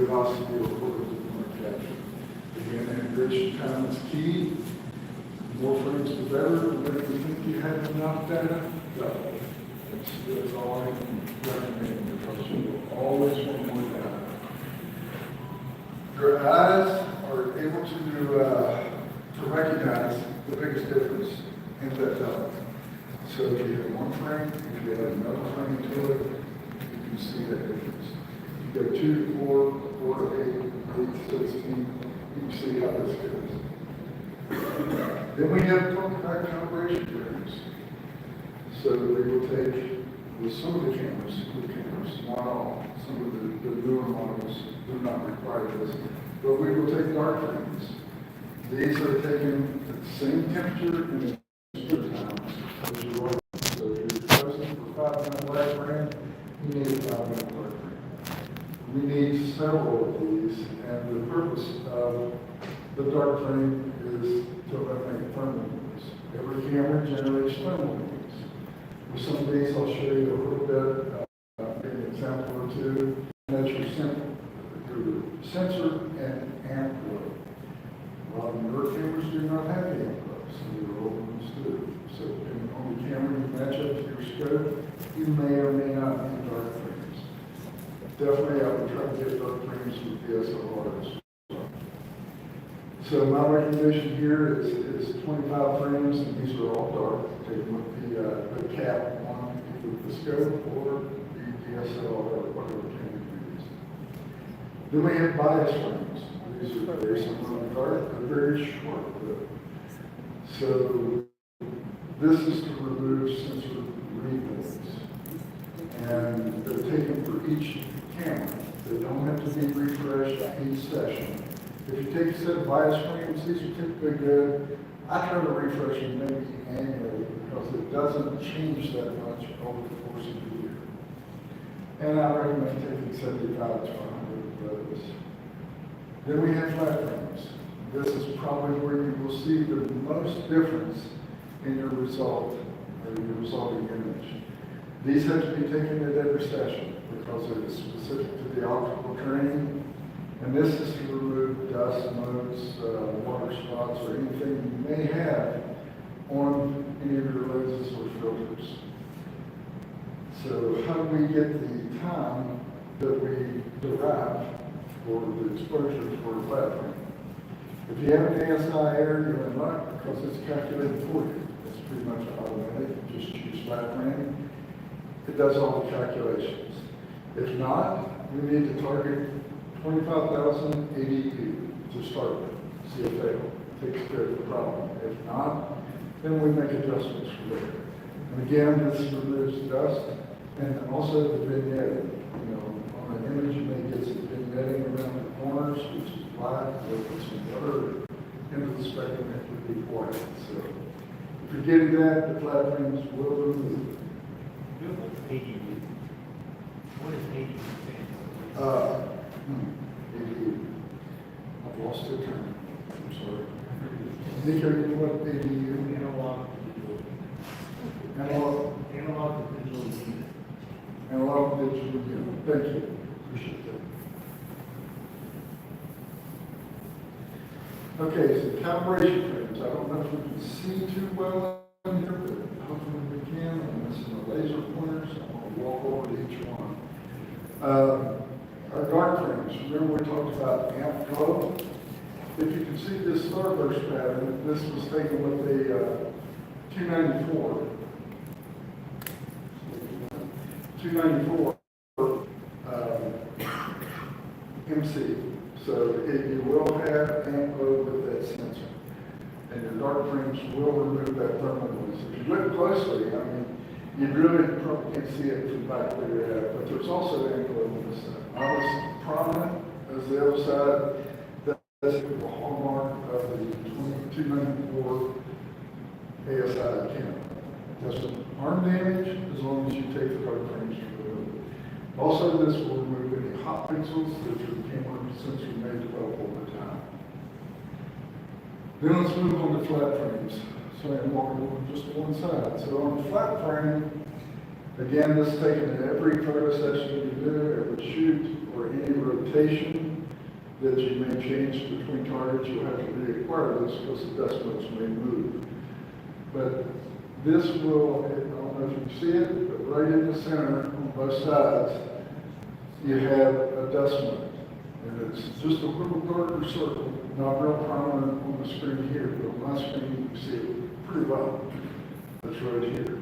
velocity or quarters that you want to capture. Again, integration time is key. The more frames, the better. Whenever you think you have enough data, go. That's all I can recommend, because you will always want more data. Your eyes are able to recognize the biggest difference in that data. So if you have one frame, if you add another frame to it, you can see that difference. If you go 2 to 4, 4 to 8, 8 to 16, you can see how this goes. Then we have back calibration frames. So we will take, with some of the cameras, not all, some of the newer models do not require this, but we will take dark frames. These are taken at the same temperature and time as you are. So if you're requesting for 5-minute light frame, you need a 5-minute dark frame. We need several of these, and the purpose of the dark frame is to eliminate thermal noise. Every camera generates thermal noise. With some of these, I'll show you a little bit, an example or two. That's your sensor and amp load. A lot of newer cameras do not have amp load, some of your old ones do. So depending on the camera you match up to your scope, you may or may not need dark frames. Definitely, I would try to get dark frames with DSLRs. So my recommendation here is 25 frames, and these are all dark. Take them with the cap on either the scope or the DSLR or whatever camera you use. Then we have bias frames. These are very similar to dark, but very short. So this is to remove sensor replays, and they're taken for each camera. They don't have to be refreshed each session. If you take a set of bias frames, these are typically good. I try to refresh them maybe annually because it doesn't change that much over the course of the year. And I recommend taking 75 to 100 of those. Then we have flat frames. This is probably where you will see the most difference in your result, or your resulting image. These have to be taken at every session because it is specific to the optical training. And this is to remove dust, motes, water spots, or anything you may have on any of your lenses or filters. So how do we get the time that we derive for the exposure for a flat frame? If you have an ASI error, you're in luck because it's calculated for you. It's pretty much automatic. You just choose flat frame. It does all the calculations. If not, we need to target 25,000 ADP to start with. See if that takes care of the problem. If not, then we make adjustments from there. And again, this removes dust and also the vignetting. You know, on an image you may get some vignetting around the corners, which is black, or some other end of the spectrum that would be white. So if you're getting that, the flat frames will remove. ADU. What is ADU? ADU. I've lost the term. I'm sorry. Nico, you know what ADU? Analog to digital unit. Analog to digital unit. Thank you. Appreciate that. Okay, so calibration frames. I don't know if we can see too well in here, but hopefully we can. And this is the laser pointers. I'm going to walk over to each one. Our dark frames. Remember we talked about amp flow? If you can see this starburst pattern, this was taken with a 294. 294 MC. So you will have amp load with that sensor. And your dark frames will remove that thermal noise. If you look closely, I mean, you really probably can't see it from back where you're at, but there's also amp load on this side. Not as prominent as the other side. That's the hallmark of the 294 ASI camera. It doesn't harm damage as long as you take the dark frames to remove it. Also, this will remove any hot pixels that your camera sensor may develop over time. Then let's move on to flat frames. So I'm walking over just to one side. So on the flat frame, again, this is taken in every photo session you do, every shoot, or any rotation. that you may change between targets, you'll have to reacquire this because the decimals may move. But this will, I don't know if you see it, but right in the center on both sides, you have a decimal. And it's just a little darker circle, not real prominent on the screen here, but on my screen you can see it pretty well. That's right here.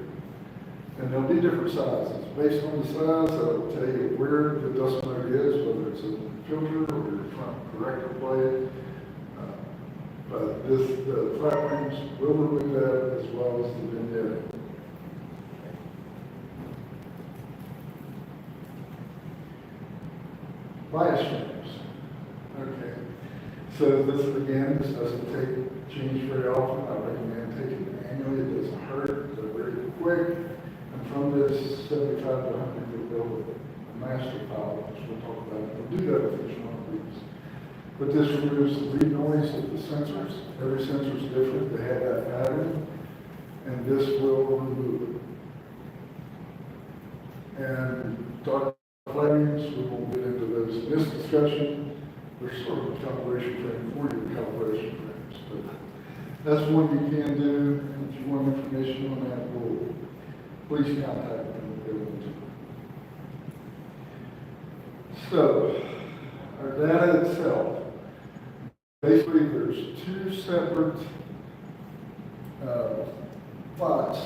And there'll be different sizes. Based on the size, that'll tell you where the decimal is, whether it's a filter or you're trying to corrector plate. But the flat rings will remove that as well as the vignette. Bias frames. Okay. So this again, this doesn't change very often. I recommend taking it annually. It doesn't hurt. They're very quick. And from this 75 to 100, you'll build a master file, which we'll talk about. We'll do that with each one of these. But this removes the lead noise of the sensors. Every sensor is different. They have that pattern. And this will remove it. And dark flames, we won't get into those in this discussion. There's sort of a calibration frame for your calibration frames. But that's one you can do. If you want information on that, please contact me. We'll go into it. So, our data itself. Basically, there's two separate plots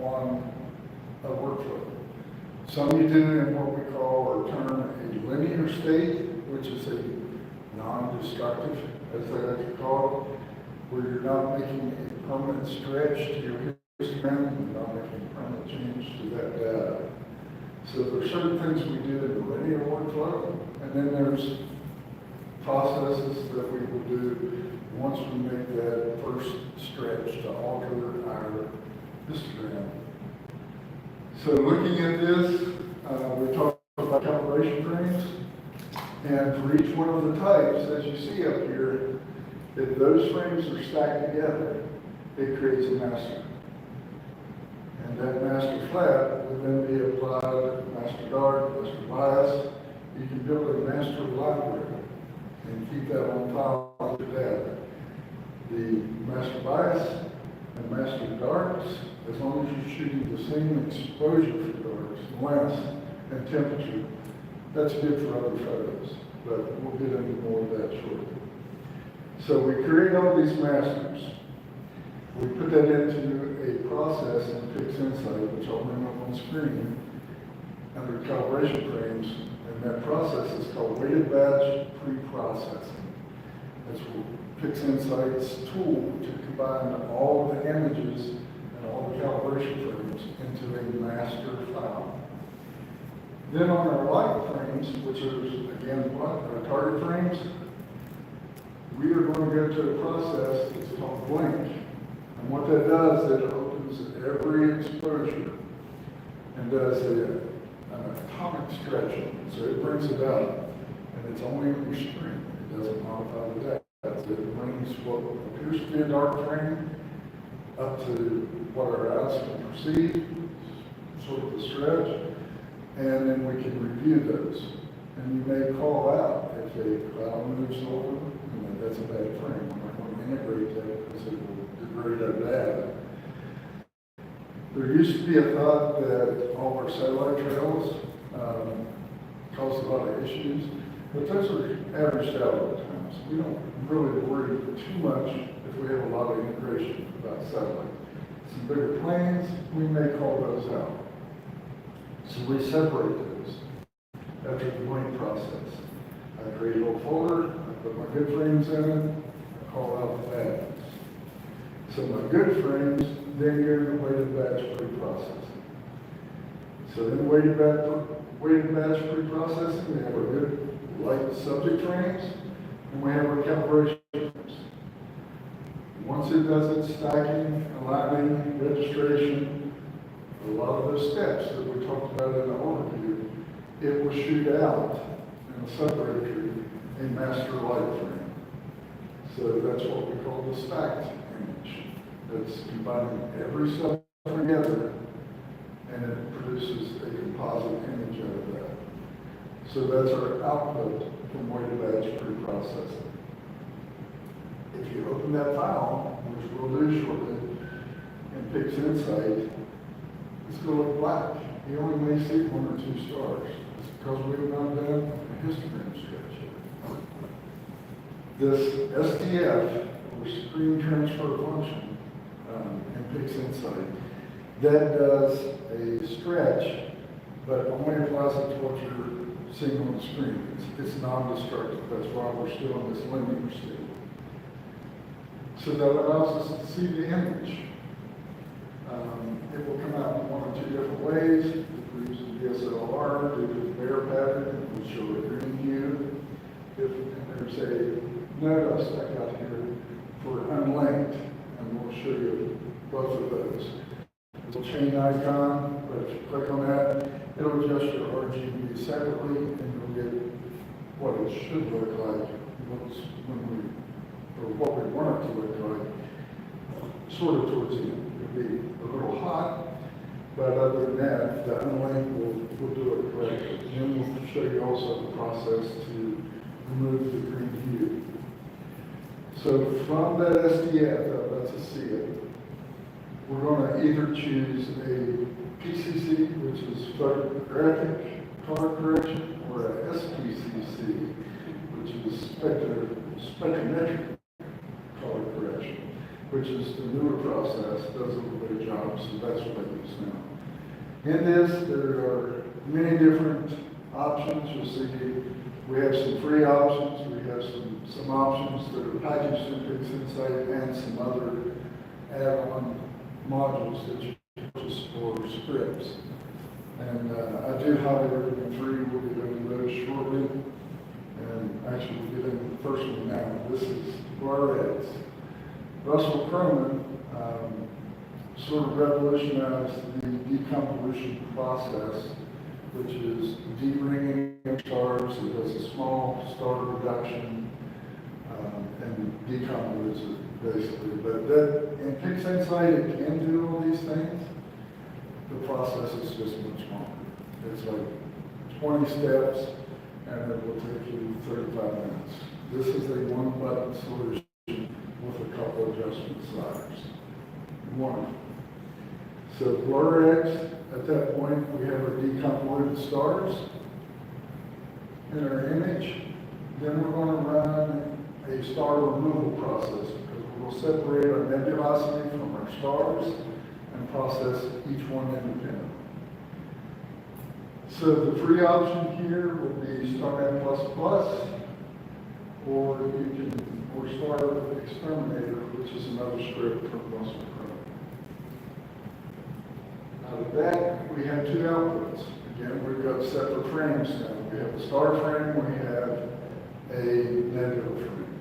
on a workflow. Some you do in what we call or term a linear state, which is a non-destructive, as they like to call it, where you're not making a permanent stretch to your histogram, you're not making a permanent change to that data. So there are certain things we do in the linear workflow, and then there's processes that we will do once we make that first stretch to alter our histogram. So looking at this, we talked about calibration frames, and for each one of the types, as you see up here, if those frames are stacked together, it creates a master. And that master flat would then be applied master dark, master bias. You can build a master library and keep that on file with your data. The master bias and master darks, as long as you're shooting the same exposure for darks, length, and temperature, that's good for other photos, but we'll get into more of that shortly. So we create all these masters. We put that into a process in PixInsight, which I'll bring up on screen, under calibration frames, and that process is called weighted batch pre-processing. That's PixInsight's tool to combine all of the images and all the calibration frames into a master file. Then on our light frames, which are again our target frames, we are going to go to a process that's called blink. And what that does, it opens every exposure and does an atomic stretching. So it brings it up, and it's only on your screen. It doesn't modify the data. It brings what appears to be a dark frame up to what our eyes can perceive, sort of the stretch, and then we can review those. And you may call out if a cloud moves over, that's a bad frame. We're not going to integrate that because it will degrade our data. There used to be a thought that all our satellite trails cause a lot of issues, but those are averaged out over time. So we don't really worry too much if we have a lot of integration about satellite. Some bigger planes, we may call those out. So we separate those after the blink process. I create a little folder, I put my good frames in it, I call out the bad ones. So my good frames, then you're in the weighted batch pre-processing. So in weighted batch pre-processing, we have our good light subject frames, and we have our calibration frames. Once it does its stacking, aligning, registration, a lot of those steps that we talked about in the overview, it will shoot out in a separator a master light frame. So that's what we call the stacked image. It's combining every stuff together, and it produces a composite image out of that. So that's our output from weighted batch pre-processing. processing. If you open that file, which we'll do shortly, and Pix Insight, it's going to look black. You only may see 1 or 2 stars. It's because we have not done a histogram stretch yet. This SDF, or screen transfer function, in Pix Insight, that does a stretch, but only applies it to what you're seeing on the screen. It's non-destructive. That's why we're still in this linear state. So that allows us to see the image. It will come out in 1 or 2 different ways. If we're using DSLR, due to the bear pattern, it will show a green hue. If there's a note I stuck out here for unlinked, and we'll show you both of those. It's a chain icon, but if you click on that, it'll adjust your RGB separately, and you'll get what it should look like what we want it to look like, sort of towards the end. It'll be a little hot, but other than that, the unlink will do it correctly. And then we'll show you also the process to remove the green hue. So from that SDF that lets us see it, we're going to either choose a PCC, which is photographic color correction, or a SPCC, which is spectrometric color correction, which is the newer process, does a little bit of job, so that's what I use now. In this, there are many different options. You'll see we have some free options, we have some options that are packaged in Pix Insight, and some other add-on modules that you can purchase for scripts. And I do highly recommend free. We'll be doing those shortly. And actually, we'll get into the first one now. This is Blur-X. Russell Cronin sort of revolutionized the deconvolution process, which is de-ringing of stars. It does a small star reduction and deconvolutes it, basically. But that, in Pix Insight, it can do all these things. The process is just much longer. It's like 20 steps, and it will take you 35 minutes. This is a one-button solution with a couple adjustment sliders. Wonderful. So Blur-X, at that point, we have our deconvoluted stars in our image. Then we're going to run a star removal process, because we'll separate our nebulosity from our stars and process each one independently. So the free option here would be StarNet++, or Star Exterminator, which is another script from Russell Cronin. Out of that, we have 2 outputs. Again, we've got separate frames now. We have a star frame, we have a nebula frame.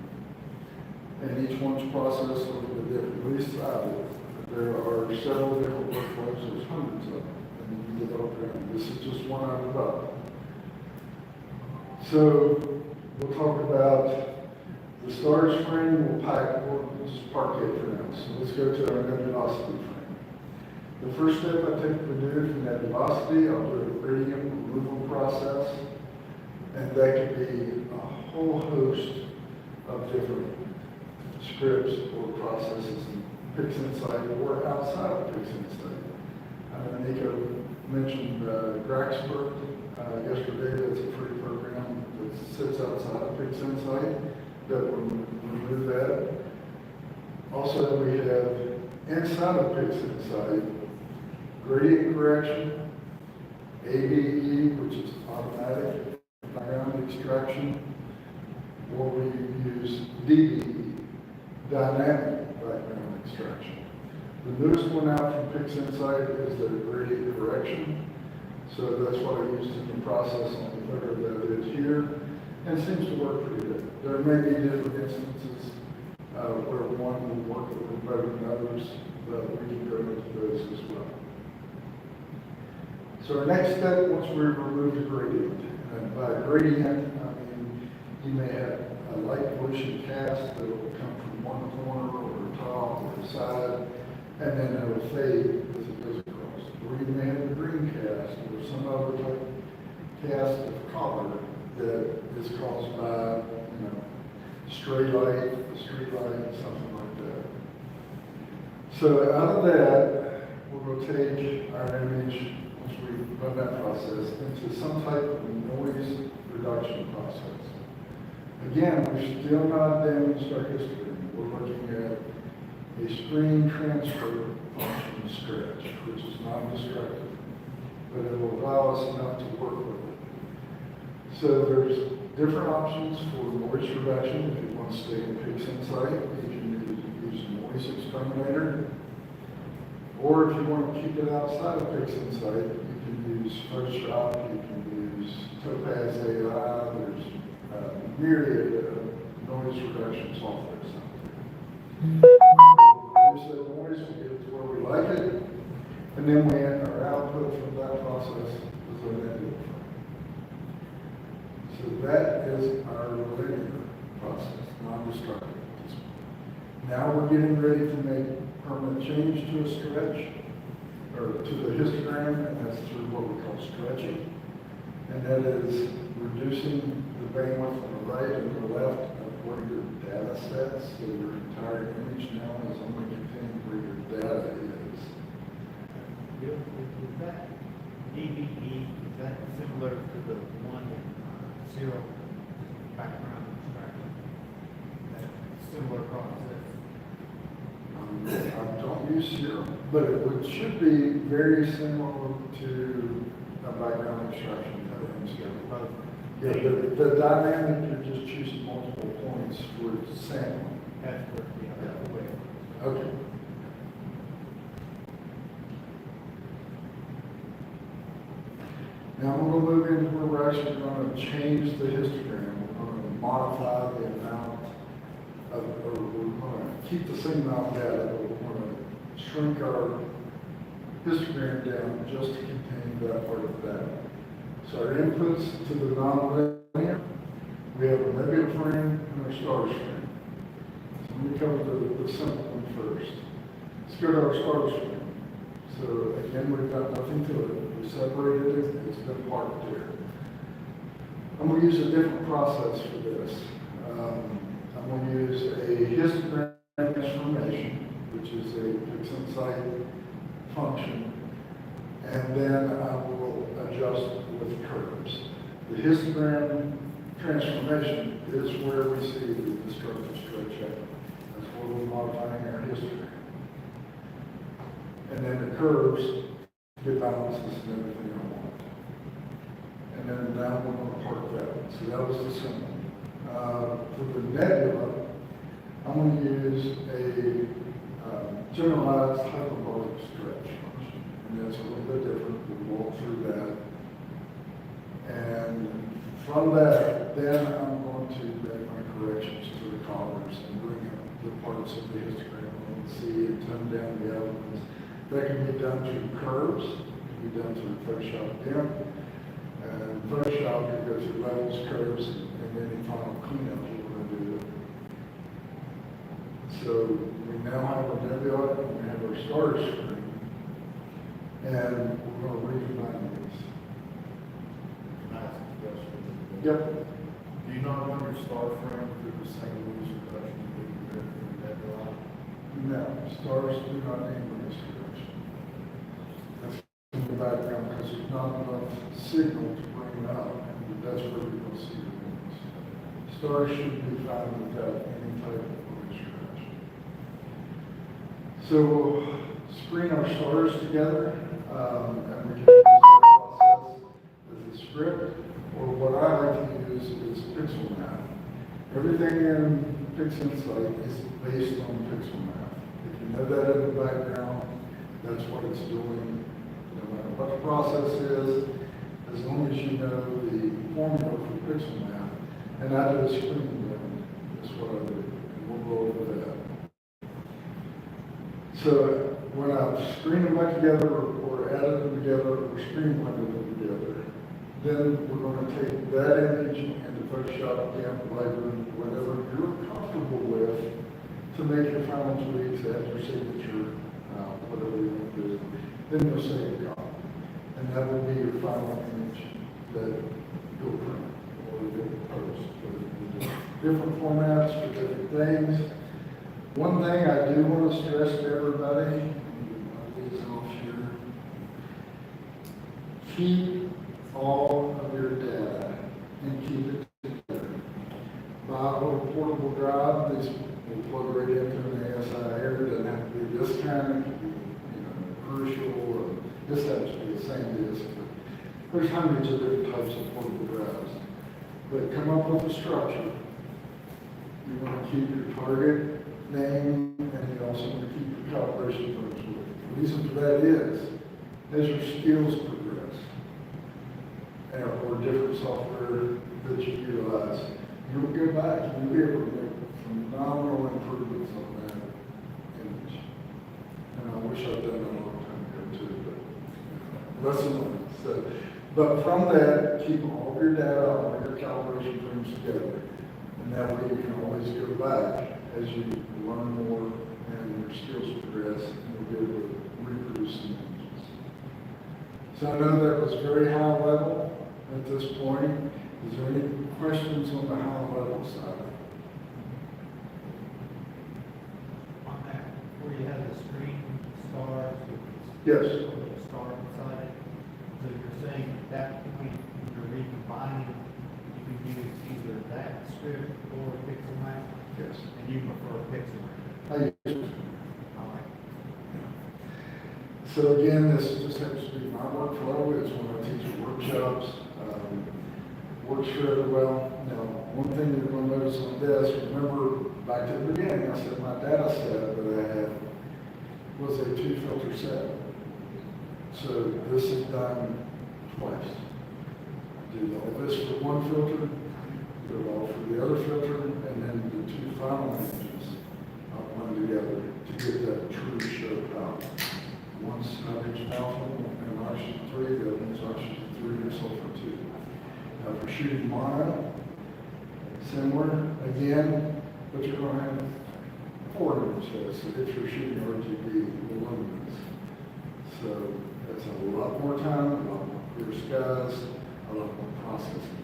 And each one's processed a little bit different, at least I do. There are several different workflows, there's hundreds of them. And you get all around. This is just one out of about. So we'll talk about the stars frame. We'll just park it for now. So let's go to our nebulosity frame. The first step I typically do for nebulosity, I'll do a gradient removal process. And that could be a whole host of different scripts or processes in Pix Insight or outside of Pix Insight. Nico mentioned Graxper yesterday. That's a free program that sits outside of Pix Insight that will remove that. Also, we have inside of Pix Insight gradient correction, ABE, which is automatic background extraction, or we use DBE, dynamic background extraction. The newest one out from Pix Insight is the gradient correction. So that's what I used in the process on the photo that it is here, and it seems to work pretty good. There may be different instances where one will work a little better than others, but we can go into those as well. So our next step, once we remove the gradient, and by gradient, I mean you may have a light pollution cast that will come from one corner or the top or the side, and then it will fade as it goes across. Or you may have a green cast or some other type cast of color that is caused by, stray light, a street light, something like that. So out of that, we're going to take our image, once we run that process, into some type of noise reduction process. Again, we're still not damaged our history. We're looking at a screen transfer function stretch, which is non-destructive, but it will allow us not to work with it. So there's different options for noise reduction. If you want to stay in PixInsight, you can use noise exterminator. Or if you want to keep it outside of PixInsight, you can use Photoshop, you can use Topaz AI, there's a myriad of noise reduction software out there. Reduce that noise, we get it to where we like it, and then we end our output from that process with a negative. So that is our linear process, non-destructive. Now we're getting ready to make permanent change to a stretch, or to the histogram, and that's through what we call stretching. And that is reducing the bandwidth on the right and the left of where your data sets, so your entire image now is only contained where your data is. Is that DVD, is that similar to the one in zero background extraction? That similar process? I don't use zero, but should be very similar to a background extraction. Yeah, the dynamic, you're just choosing multiple points for sampling. That's where we have that way. Okay. Now we're going to move into where we're actually going to change the histogram. We're going to modify the amount of, or we're going to keep the same amount of data, but we're going to shrink our histogram down just to contain that part of the data. So our inputs to the non-linear, we have a nebula frame and our star frame. So let me cover the simple one first. Let's go to our star frame. So again, we've got nothing to it. We separated it, it's been parked there. I'm going to use a different process for this. I'm going to use a histogram transformation, which is a PixInsight function, and then I will adjust with curves. The histogram transformation is where we see the destructive stretch out. That's where we're modifying our histogram. And then the curves get balances and everything I want. And then now we're going to park that one. So that was the symbol. For the nebula, I'm going to use a generalized hyperbolic stretch function. And that's a little bit different. We'll walk through that. And from that, then I'm going to make my corrections to the colors and bring up the parts of the histogram and see and tone down the elements. That can be done through curves, it can be done through Photoshop DIM. And Photoshop can go through levels, curves, and any final cleanup you want to do. So we now have our nebula and we have our star screen. And we're going to recombine these. Yep. Do you not run your star frame through the same noise reduction that you did for the nebula? No, stars do not need noise reduction. That's in the background because there's not enough signal to bring it up, and that's where you're going to see the noise. Stars should be fine without any type of noise reduction. So we'll screen our stars together, and we can use that process as a script. Or what I like to use is pixel map. Everything in PixInsight is based on pixel map. If you know that in the background, that's what it's doing. No matter what the process is, as long as you know the formula for pixel map, and I do a screen blend, that's what I do, and we'll go over that. So when I screen them back together, or added them together, or screen blended them together, then we're going to take that image into Photoshop, DIM, Lightroom, whatever you're comfortable with to make your final tweaks, add your signature, whatever you want to do. Then you'll save a copy. And that will be your final image that you'll print or you'll post. different formats for different things. One thing I do want to stress to everybody, and these off here, keep all of your data and keep it together. Buy a little portable drive, these will plug right into an ASI here, it doesn't have to be this kind, it can be, crucial, or this happens to be the same disk, but there's hundreds of different types of portable drives. But come up with a structure. You want to keep your target name, and you also want to keep your calibration terms with it. The reason for that is, as your skills progress, or different software that you utilize, you'll go back and you'll be able to make phenomenal improvements on that image. And I wish I'd done that a long time ago too, but lesson learned. So, but from that, keep all of your data, all your calibration terms together. And that way you can always go back as you learn more and your skills progress, and you'll be able to reproduce some images. So I know that was very high level at this point. Is there any questions on the high level side? On that, where you have the screen stars with Yes. the star beside it, so you're saying at that point, when you're recombining, you can use either that script or pixel map, Yes. and you prefer pixel map. I use All right. So again, this just happens to be my workflow. It's when I teach workshops. Works fairly well. Now, one thing you're going to notice on this, remember back to the beginning, I said my data set that I had was a 2-filter set. So this is done twice. I do all this for one filter, do it all for the other filter, and then the 2 final images I'll run together to get that true show power. One's nitrogen alpha and oxygen 3, the other one's oxygen 3 and sulfur 2. Now for shooting mono, similar, again, but you're going to have 4 images if you're shooting RGB, the lumens. So that's a lot more time, a lot more clear skies, a lot more processing.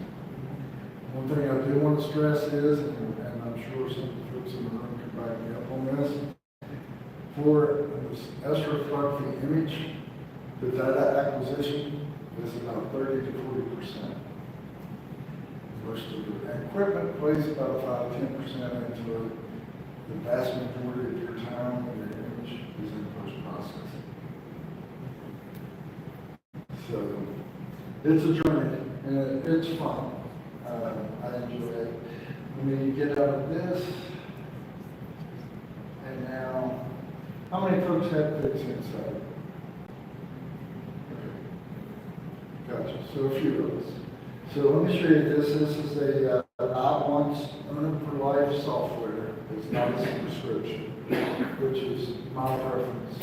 One thing I do want to stress is, and I'm sure some of the folks in the room can back me up on this, for this astrophotography image, the data acquisition is about 30 to 40%. Most of the equipment plays about 5-10% into it. The vast majority of your time and your image is in post-processing. So it's a journey, and it's fun. I enjoy it. When you get out of this, and now, how many folks have pics inside? Okay. Gotcha. So a few of us. So let me show you this. This is a at-once, own-for-life software. It's not a subscription, which is my preference.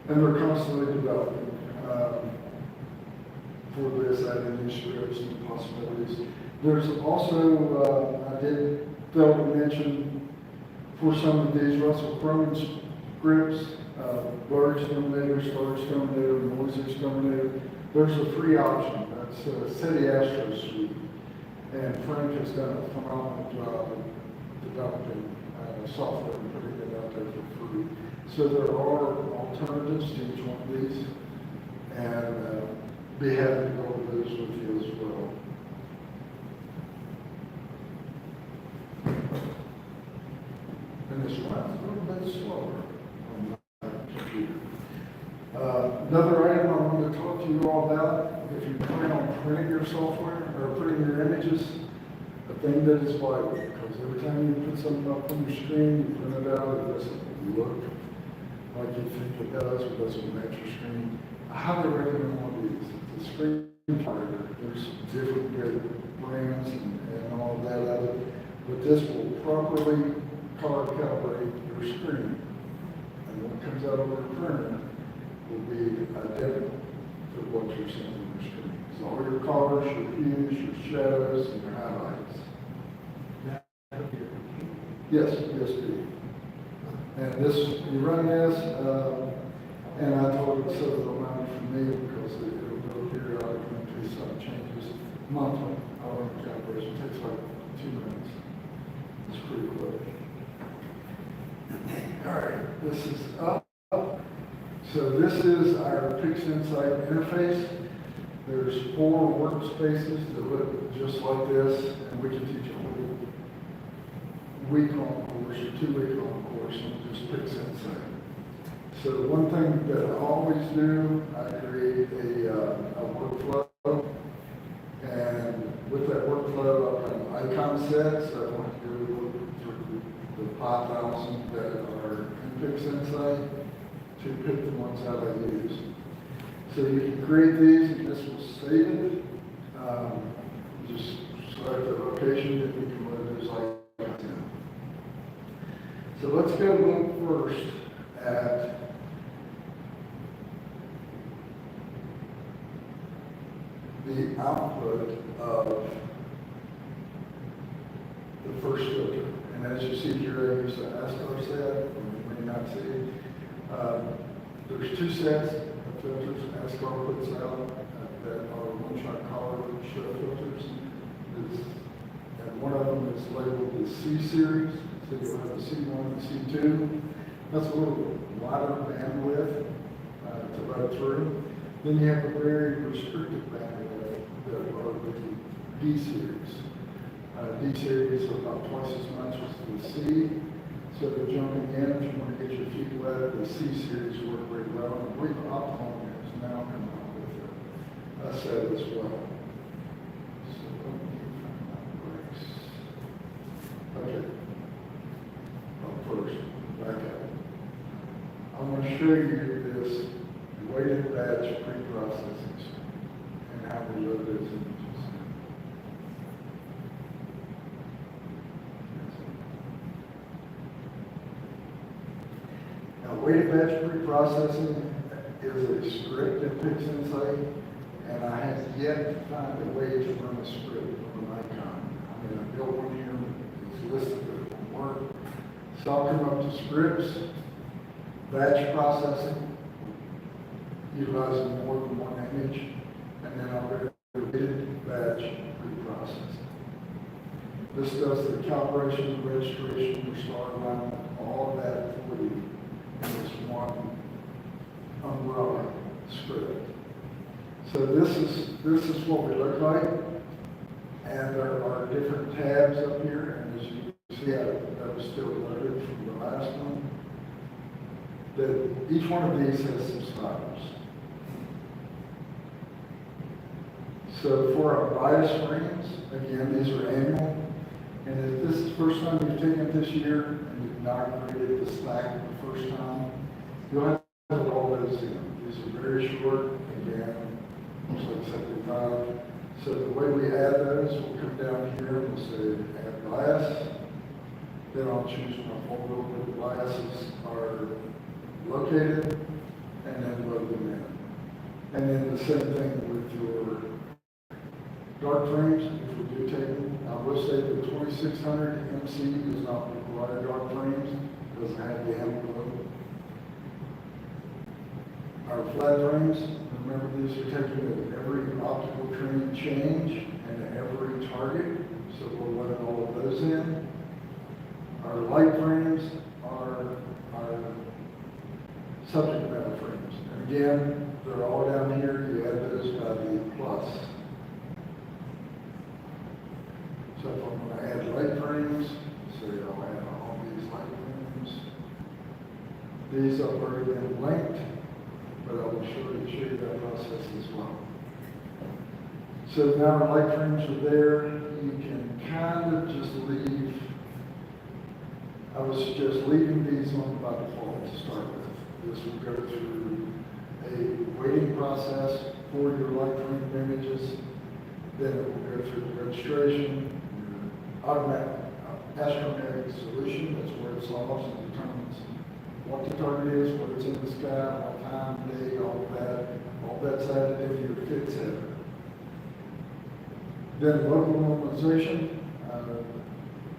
And we're constantly developing for this, adding new scripts and possibilities. There's also, I did fail to mention, for some of these Russell Crowe scripts, blur exterminator, star exterminator, noise exterminator, there's a free option. That's City Astro Suite. And Frank has done a phenomenal job of developing software and putting it out there for free. So there are alternatives to each one of these, and be happy to go over those with you as well. And this runs a little bit slower on my computer. Another item I wanted to talk to you all about, if you plan on printing your software or printing your images, a thing that is vital, because every time you put something up on your screen, you print it out, it doesn't look like you think it does, or doesn't match your screen. I highly recommend one of these. It's a screen printer. There's different good brands and all of that out of it, but this will properly color calibrate your screen. And what comes out of the printer will be identical to what you're seeing on your screen. So all your colors, your hues, your shadows, and your highlights. Yes, yes, do. And this, you run this, would save a little money for me because it'll go periodically in case something changes monthly. I'll run the calibration, it takes like 2 minutes. It's pretty quick. All right, this is up. So this is our PixInsight interface. There's 4 workspaces that look just like this, and we can teach a whole week-long course or 2-week-long course on just PixInsight. So one thing that I always do, I create a workflow, and with that workflow, I've got an icon set, so I want you to look through the 5,000 that are in PixInsight to pick the ones out I use. So you can create these, and this will save it. Just select the location, and you can load those icons in. So let's go look first at the output of the first filter. And as you see here, I use the Astrophotography set, you may not see. There's 2 sets of filters Astrophotography puts out that are one-shot color show filters. And one of them is labeled the C series. So you'll have the C1 and C2. That's a little wider bandwidth to run through. Then you have a very restricted bandwidth that are the D series. D series are about twice as much as the C. So they're jumping in, if you want to get your feet wet, the C series work very well. And I believe Optimum has now come out with a set as well. So let me find my breaks. Okay. Well, first, back up. I want to show you this weighted batch pre-processing and how we load those images. Now, weighted batch pre-processing is a script in PixInsight, and I have yet to find a way to run a script on an icon. I mean, I built one here, it's listed, but it won't work. So I'll come up to scripts, batch processing, utilizing more than one image, and then I'll go to weighted batch pre-processing. This does the calibration, registration, restart alignment, all of that for you in this one umbrella script. So this is what we look like, and there are different tabs up here, and as you can see, that was still loaded from the last one. That each one of these has some styles. So for our bias frames, again, these are annual. And if this is the first time you've taken it this year and you've not created the stack the first time, you'll have to put all those in. These are very short, again, looks like 75. So the way we add those, we'll come down here and we'll say add bias. Then I'll choose my folder where the biases are located and then load them in. And then the same thing with your dark frames, if we do take them. I will say that 2600 MC does not require dark frames, doesn't have the amplitude. Our flat frames, remember these are taken at every optical train change and every target, so we'll let all of those in. Our light frames are our subject matter frames. And again, they're all down here, you add those by the plus. So if I'm going to add light frames, so I'll add all these light frames. These have already been linked, but I will show you that process as well. So now our light frames are there. You can kind of just leave. I would suggest leaving these on by default to start with. This will go through a waiting process for your light frame images. Then it will go through the registration, automatic astronomical solution, that's where it solves and determines what the target is, what it's in the sky, what time, day, all that's added into your fix header. Then local normalization,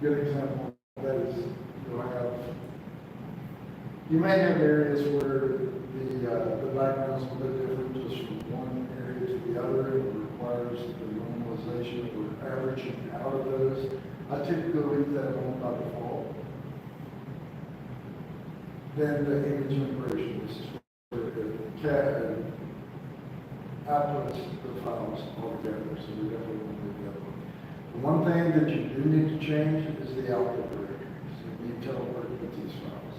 good example of that is you may have areas where the backgrounds we're averaging out of those. I typically leave that on by default. Then the image integration, this is where the CAD outputs the files all together, so we definitely want to do that one. The one thing that you do need to change is the output directory, so you need to tell where to put these files.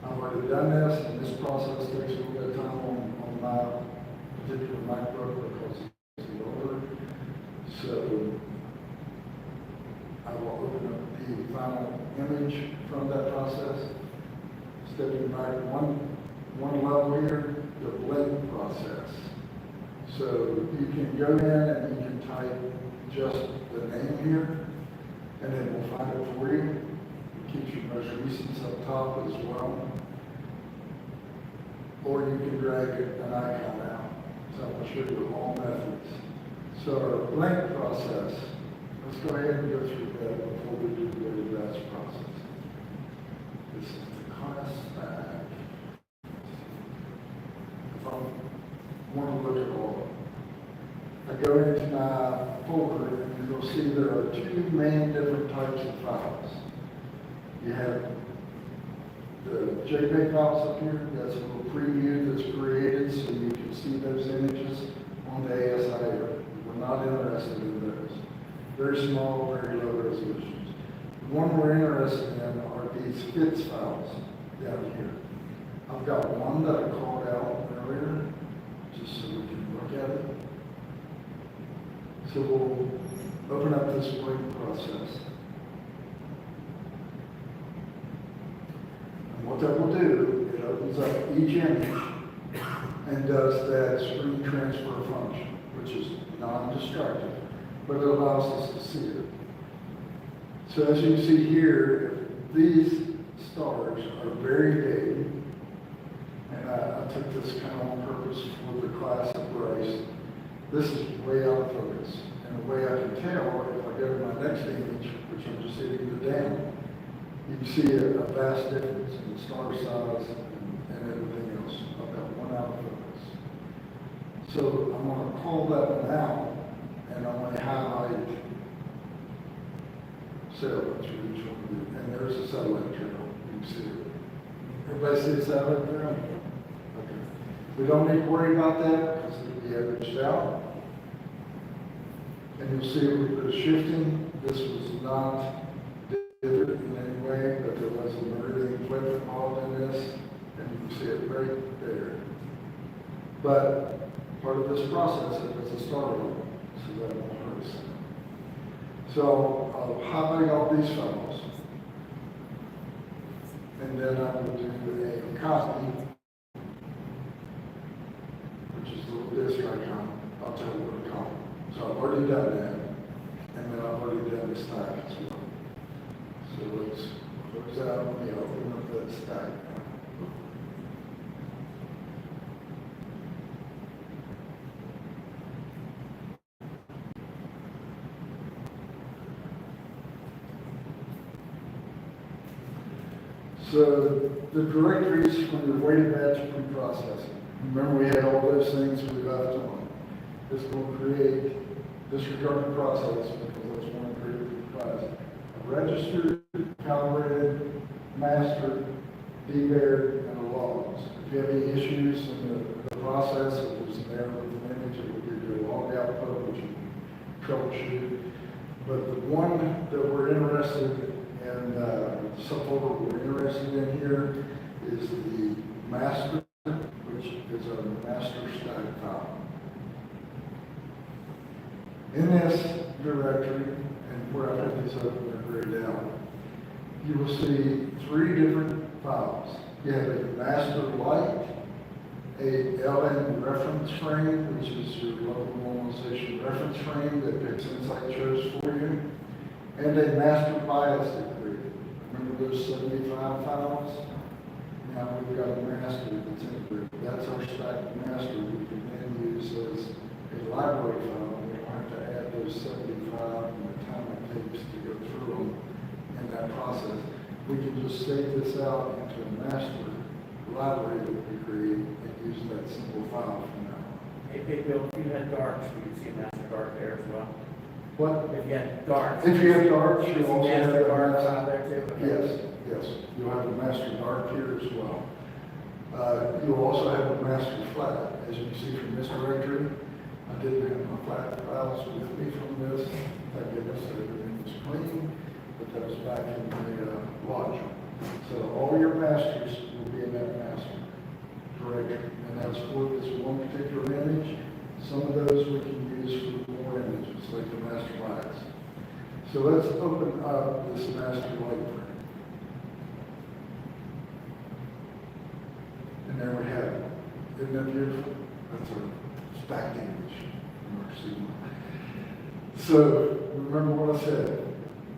I've already done this, and this process takes a little bit of time on my particular MacBook because it's older. So I will open up the final image from that process. Stepping back one level here, the blend process. So you can go in and you can type just the name here, and it will find it for you. It keeps your most recents up top as well. Or you can drag an icon out. So I'm going to show you all methods. So our blank process, let's go ahead and go through that before we do the batch process. This is the class stack. If I want to look at all, I go into my folder and you'll see there are two main different types of files. You have the JPEG files up here, that's a little preview that's created so you can see those images on the ASI area. We're not interested in those. Very small, very low resolutions. The one we're interested in are these FITS files down here. I've got one that I called out earlier, just so we can look at it. So we'll open up this blank process. And what that will do, it opens up each image and does that screen transfer function, which is non-destructive, but it allows us to see it. So as you can see here, these stars are very big, and I took this kind of on purpose for the class of Bryce. This is way out of focus. And the way I can tell, if I go to my next image, which I'm just hitting the down, you can see a vast difference in star size and everything else. I've got one out of focus. So I'm going to call that one out, and I'm going to highlight satellites for each one. And there's a satellite trail. You can see it. Everybody see the satellite trail? Okay. We don't need to worry about that because it'll be averaged out. And you'll see we put a shifting. This was not different in any way, but there was a meridian flip involved in this, and you can see it right there. But part of this process is a star level, so that won't hurt us. So I'll highlight all these files, and then I will do a copy, which is the little disk icon. I'll tell you what to call it. So I've already done that, and then I've already done the stack as well. So let's close out, let me open up that stack. So the directories from the weighted batch pre-processing. Remember we had all those things we left on. This will create disregard the process because that's one created class. A registered, calibrated, master, debaired, and a logs. If you have any issues in the process, if there's an error with an image, it will give you a log output, which you can troubleshoot. But the one that we're interested in, the subfolder we're interested in here is the master, which is our master stack file. In this directory, and where I put these open and grayed out, you will see three different files. You have a master light, a LN reference frame, which is your local normalization reference frame that picks insight shows for you, and a master bias degree. Remember those 75 files? Now we've got a master that's integrated. That's our stack master we can then use as a library file. We don't have to add those 75 and the time it takes to go through them in that process. We can just save this out into a master library that we create and use that simple file from now on. if you had darks, we could see a master dark there as well. What? If you had darks. If you have darks, you you could see also have master a darks master. out there too. Yes, yes, you'll have a master dark here as well. You'll also have a master flat. As you can see from this directory, I didn't have my flat files with me from this. Thank goodness everything was clean, but that was back in the lodge. So all your masters will be in that master directory, and that's for this one particular image. Some of those we can use for more images, like the master lights. So let's open up this master light frame. And there we have it. Isn't that beautiful? That's a stacked image. So remember what I said.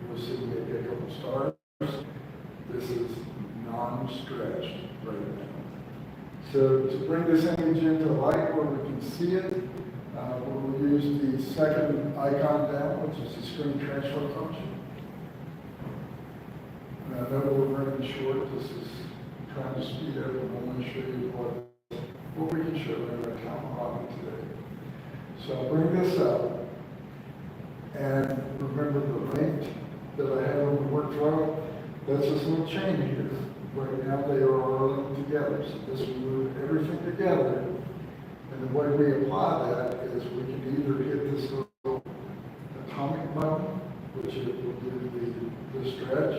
You'll see we get a couple stars. This is non-stretched right now. So to bring this image into light where we can see it, we'll use the second icon down, which is the screen transfer function. And I know we're running short. This is trying to speed up, and I want to show you what we can show in our common hobby today. So I'll bring this up, and remember the link that I have on the workflow? That's this little chain here. Right now they are all linked together, so this will move everything together. And the way we apply that is we can either hit this little atomic button, which it will do the stretch,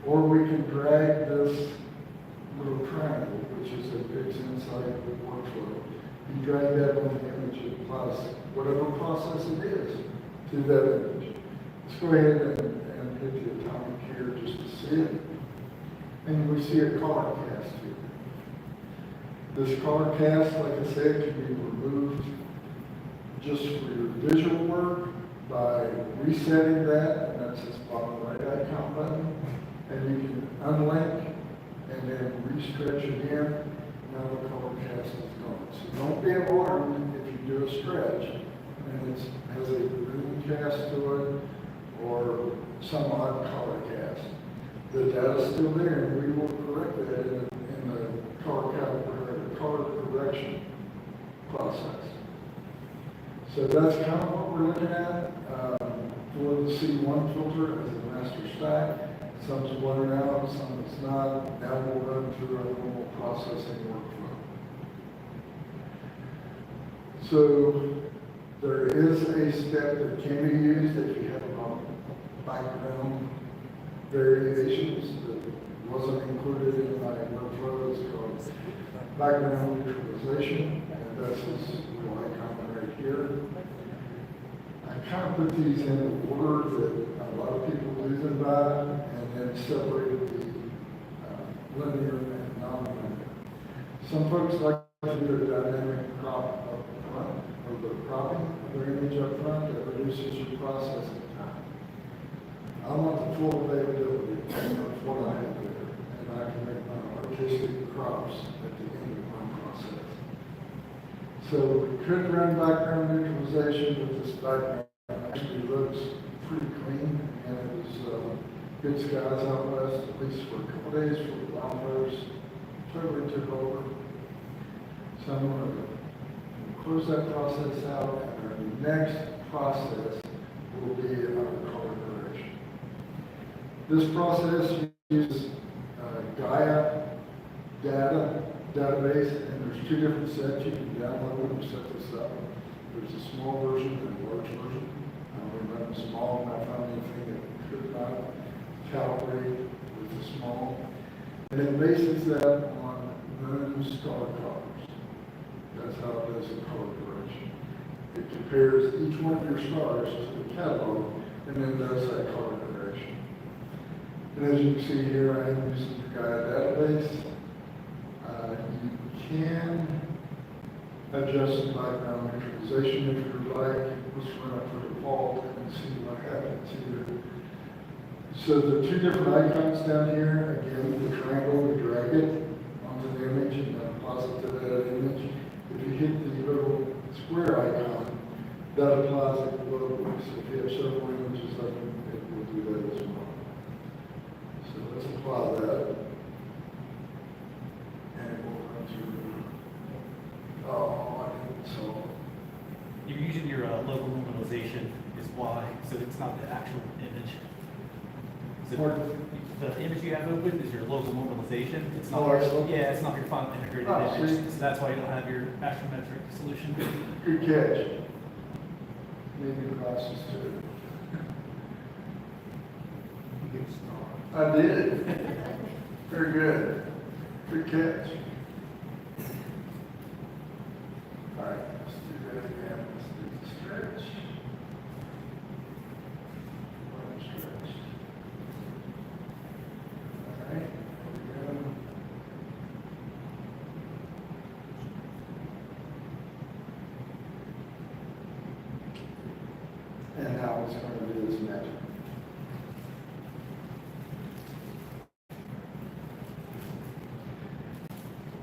or we can drag this little triangle, which is a fix inside the workflow. You drag that on the image, it applies whatever process it is to that image. Let's go ahead and hit the atomic here just to see it. And we see a color cast here. This color cast, like I said, can be removed just for your visual work by resetting that, and that's this bottom right icon button. And you can unlink and then re-stretch again. Now the color cast is gone. So don't be alarmed if you do a stretch and it has a green cast to it or some odd color cast. The data's still there, and we will correct that in the color correction process. So that's kind of what we're looking at for the C1 filter as a master stack. Some's blurred out, some is not. Now we'll run through our normal processing workflow. So there is a step that can be used if you have background variations that wasn't included in my workflow. It's called background neutralization, and that's this little icon right here. I kind of put these in the order that a lot of people do them by, and then separated the linear and non-linear. Some folks like to do a dynamic crop up front, or the cropping of their image up front that reduces your processing time. I want the full availability of what I have there, and I can make my artistic crops at the end of my process. So we could run background neutralization, but this background actually looks pretty clean, and it was good skies out west, at least for a couple days for the wildfires. Totally took over. So I'm going to close that process out, and our next process will be our color correction. This process uses Gaia database, and there's two different sets. You can download them and set this up. There's a small version and a large version. We run the small, and I found anything that could not calibrate with the small. And it bases that on known star colors. That's how it does the color correction. It compares each one of your stars to the catalog, and then does that color correction. And as you can see here, I am using the Gaia database. You can adjust the background neutralization if you like. Let's run up for default and see what happens here. So the two different icons down here, again, the triangle, we drag it onto the image and then applies it to that image. If you hit the little square icon, that applies it globally. So if you have several images up, it will do that as well. So let's apply that. And we'll run through. Oh, I didn't solve. your local normalization is why, so it's not the actual image. So Pardon? the image you have open is your local normalization. It's not, Oh, I see. yeah, it's not your final integrated Oh, image. see. So that's why you don't have your astrometric solution. Good catch. Maybe the glasses too. Good start. I did. Very good. Good catch. All right, let's do that again. Let's do the stretch. One stretch. All right, here we go. And now it's going to do this magic.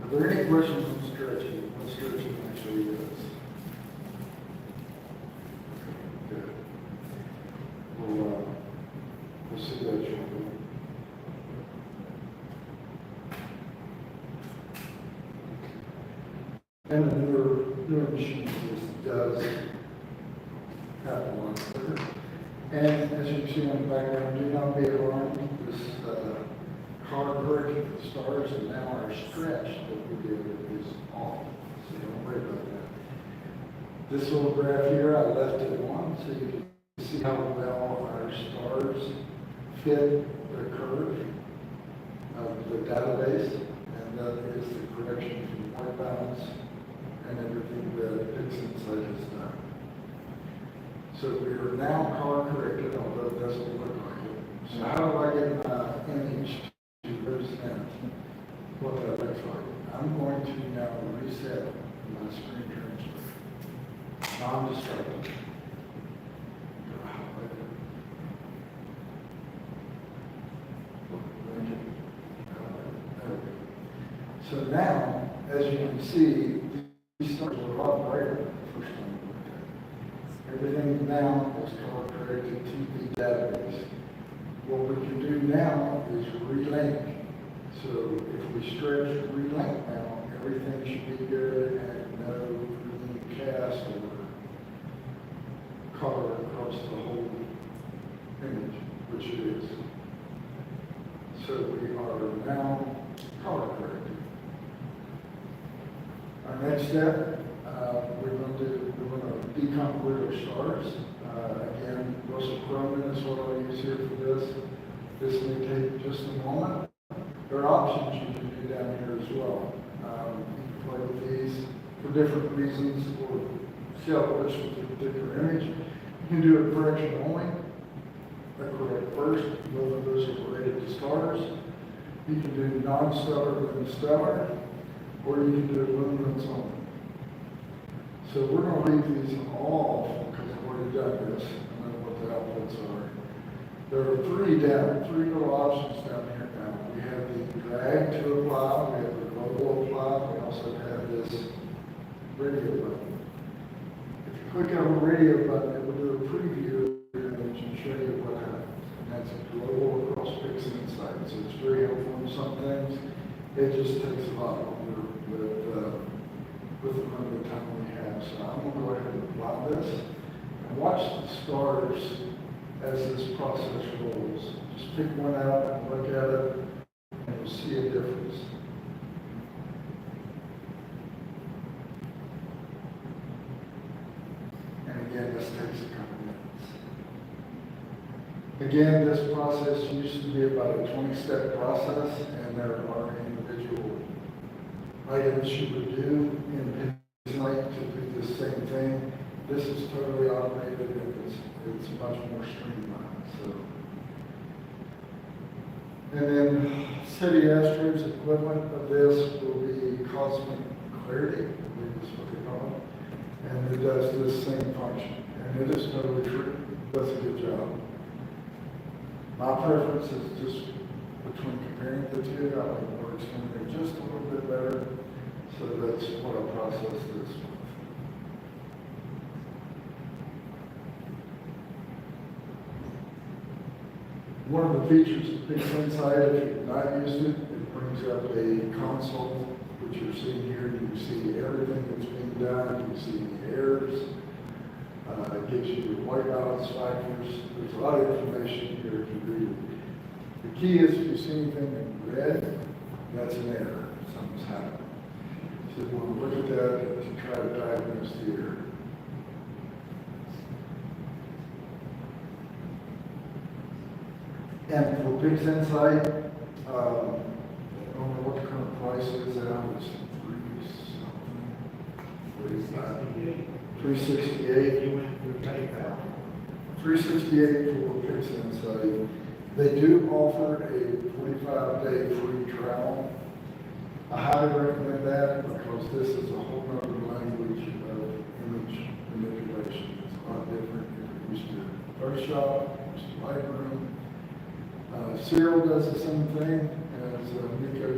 Are there any questions on stretching? What stretching actually is? Good. We'll see that shortly. And the newer machine just does have one quicker. And as you can see on the background, do not be alarmed. This color correction for the stars and now our stretch that we did is off. So don't worry about that. This little graph here, I left it on so you can see how well our stars fit the curve of the database. And that is the correction from white balance and everything that PixInsight has done. So we are now color corrected, although it doesn't look like it. So how do I get my image to represent what that looks like? I'm going to now reset my screen transfer. Non-destructive. So now, as you can see, these stars are a lot brighter than the first time we looked at it. Everything now is color corrected to the database. What we can do now is relink. So if we stretch relink now, everything should be good and no green cast or color across the whole image, which it is. So we are now color corrected. Our next step, we're going to deconvolute our stars. Again, Russell Cronin is what I'll use here for this. This may take just a moment. There are options you can do down here as well. You can play with these for different reasons or see how it looks with a particular image. You can do a correction only, a correct first, both of those are related to stars. You can do non-stellar and stellar, or you can do luminance only. So we're going to leave these all because I've already done this. I know what the outputs are. There are three little options down here now. We have the drag to apply, we have the global apply, we also have this radio button. If you click on the radio button, it will do a preview of your image and show you what happens. And that's a global across PixInsight. So it's very helpful in some things. It just takes a lot longer with the amount of time we have. So I'm going to go ahead and apply this and watch the stars as this process rolls. Just pick one out and look at it, and you'll see a difference. And again, this takes a couple minutes. Again, this process used to be about a 20-step process, and there are individual items you would do in PixInsight to do the same thing. This is totally automated and it's much more streamlined. So, and then City Astro's equivalent of this will be cosmic clarity, I believe is what they call it. And it does this same function. And it is totally free. It does a good job. My preference is just between comparing the two. I like the works something just a little bit better. So that's what I process this with. One of the features of PixInsight, if you've not used it, it brings up a console, which you're seeing here. You can see everything that's being done. You can see the errors. gives you your white balance factors. There's a lot of information here if you read it. The key is if you see anything in red, that's an error. Something's happened. So you want to look at that to try to diagnose the error. And for Pix Insight, I don't know what the current price is now, it's $368. You went through PayPal. $368 for Pix Insight. They do offer a 45-day free trial. I highly recommend that because this is a whole other language of image manipulation. It's a lot different if you're used to Photoshop, used to Lightroom. Cyril does the same thing as Nico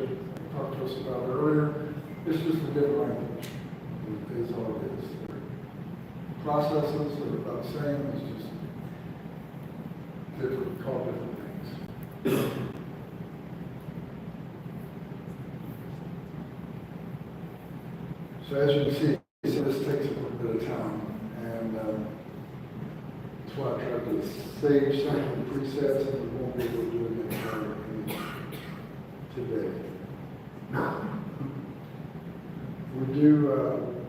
talked to us about earlier. It's just a different language, is all it is. The processes are about the same, it's just different, called different things. So as you can see, so this takes a little bit of time, and that's why I tried to save some of the presets, and we won't be able to do it in the entire image today.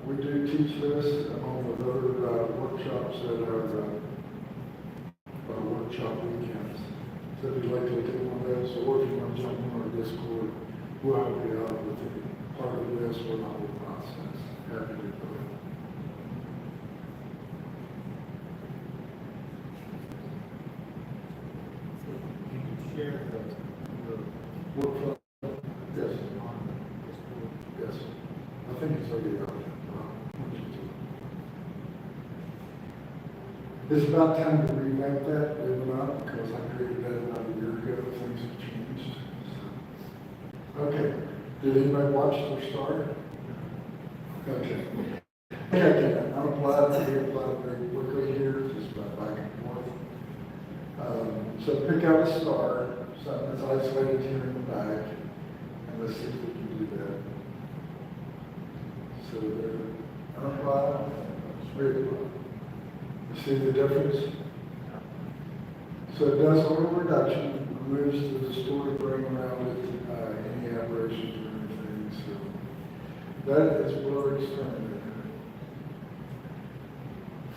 We do teach this along with other workshops at our workshop weekends. So if you'd like to take one of those, or if you want to jump on our Discord, we'll help you out with part of this or the whole process. Happy to do both. Can you share the Workflow, yes, on Discord? yes. I think it's already out. It's about time to revamp that, believe it or not, because I created that about a year ago, things have changed. So. Okay, did anybody watch the start? Okay. Okay, I'm applied very quickly here, just about back and forth. So pick out a star, something that's isolated here in the back, and let's see if we can do that. So there, unapplied, reapply. You see the difference? So it does auto reduction, removes the distorted ring around it, any aberrations or anything. So that is blur exterminator.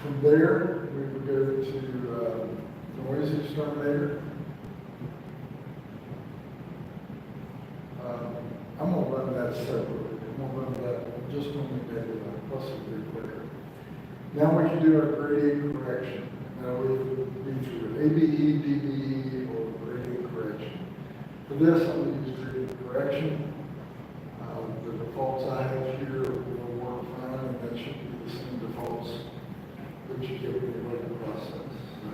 From there, we would go to noise exterminator. I'm going to run that separately. I'm going to run that just on the nebula, possibly quicker. Now we can do our gradient correction. Now we would be through ABE, DBE, or gradient correction. For this, I'm going to use gradient correction. The defaults I have here will work fine, and that should be the same defaults that you get when you run the process. So.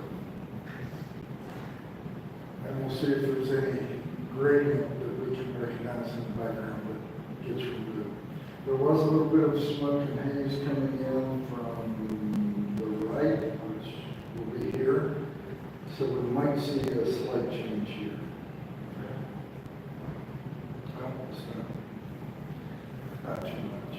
And we'll see if there's any gradient that we can recognize in the background that gets removed. There was a little bit of smoke and haze coming in from the right, which will be here. So we might see a slight change here. Oh, it's not too much.